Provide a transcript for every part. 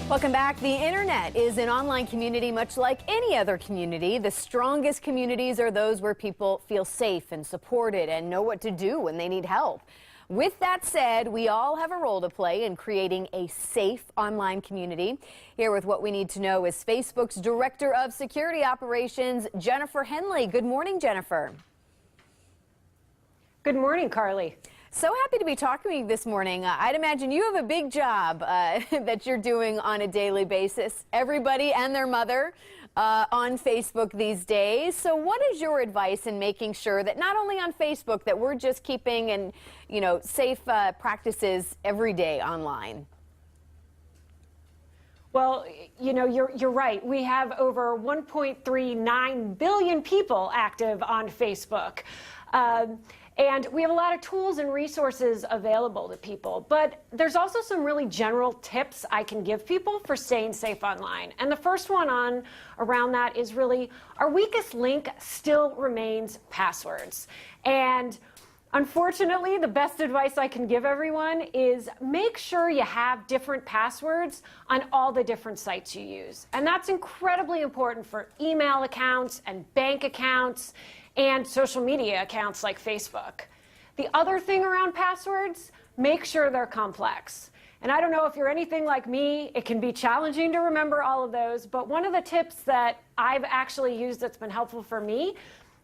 Welcome back. The internet is an online community much like any other community. The strongest communities are those where people feel safe and supported and know what to do when they need help. With that said, we all have a role to play in creating a safe online community. Here with what we need to know is Facebook's Director of Security Operations, Jennifer Henley. Good morning, Jennifer. Good morning, Carly. So happy to be talking to you this morning. I'd imagine you have a big job that you're doing on a daily basis. Everybody and their mother on Facebook these days. So what is your advice in making sure that not only on Facebook that we're just keeping and safe practices every day online? Well, you're right. We have over 1.39 billion people active on Facebook. And we have a lot of tools and resources available to people. But there's also some really general tips I can give people for staying safe online. And the first one around that is really our weakest link still remains passwords. And unfortunately, the best advice I can give everyone is make sure you have different passwords on all the different sites you use. And that's incredibly important for email accounts and bank accounts and social media accounts like Facebook. The other thing around passwords, make sure they're complex. And I don't know if you're anything like me, it can be challenging to remember all of those, but one of the tips that I've actually used that's been helpful for me,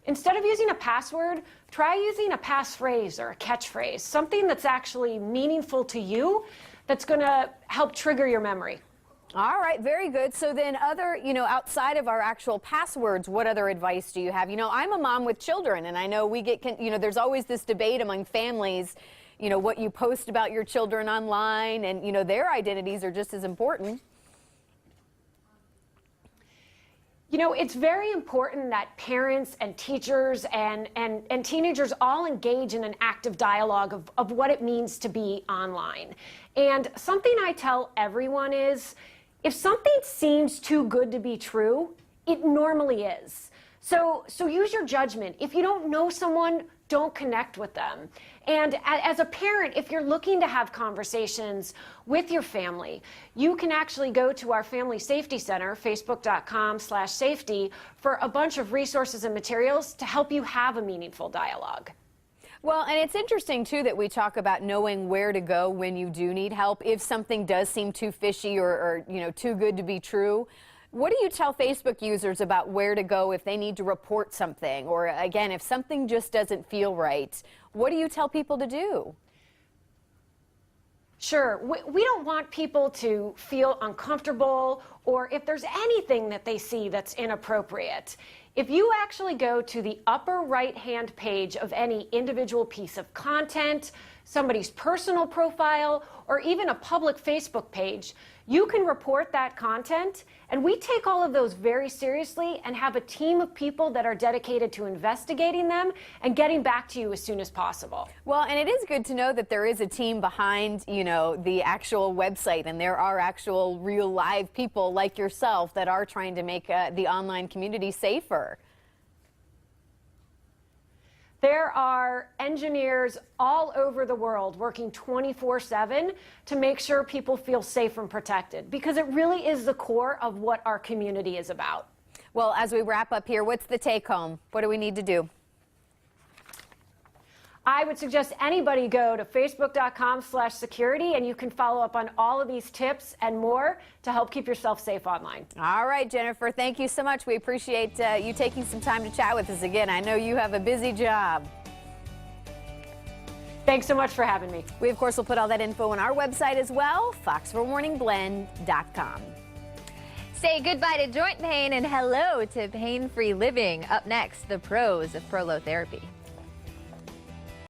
instead of using a password, try using a passphrase or a catchphrase, something that's actually meaningful to you that's going to help trigger your memory. All right, very good. So then outside of our actual passwords, what other advice do you have? I'm a mom with children, and I know we get, there's always this debate among families, what you post about your children online, and, their identities are just as important. It's very important that parents and teachers and teenagers all engage in an active dialogue of what it means to be online. And something I tell everyone is, if something seems too good to be true, it normally is. So use your judgment. If you don't know someone, don't connect with them. And as a parent, if you're looking to have conversations with your family, you can actually go to our Family Safety Center, facebook.com/safety, for a bunch of resources and materials to help you have a meaningful dialogue. Well, and it's interesting, too, that we talk about knowing where to go when you do need help. If something does seem too fishy or too good to be true, what do you tell Facebook users about where to go if they need to report something? Or, again, if something just doesn't feel right, what do you tell people to do? Sure. We don't want people to feel uncomfortable or if there's anything that they see that's inappropriate. If you actually go to the upper right-hand page of any individual piece of content, somebody's personal profile, or even a public Facebook page, you can report that content, and we take all of those very seriously and have a team of people that are dedicated to investigating them and getting back to you as soon as possible. Well, and it is good to know that there is a team behind, the actual website, and there are actual real live people like yourself that are trying to make the online community safer. There are engineers all over the world working 24/7 to make sure people feel safe and protected, because it really is the core of what our community is about. Well, as we wrap up here, what's the take home? What do we need to do? I would suggest anybody go to facebook.com/security, and you can follow up on all of these tips and more to help keep yourself safe online. All right, Jennifer, thank you so much. We appreciate you taking some time to chat with us again. I know you have a busy job. Thanks so much for having me. We, of course, will put all that info on our website as well, fox4morningblend.com. Say goodbye to joint pain and hello to pain-free living. Up next, the pros of prolotherapy.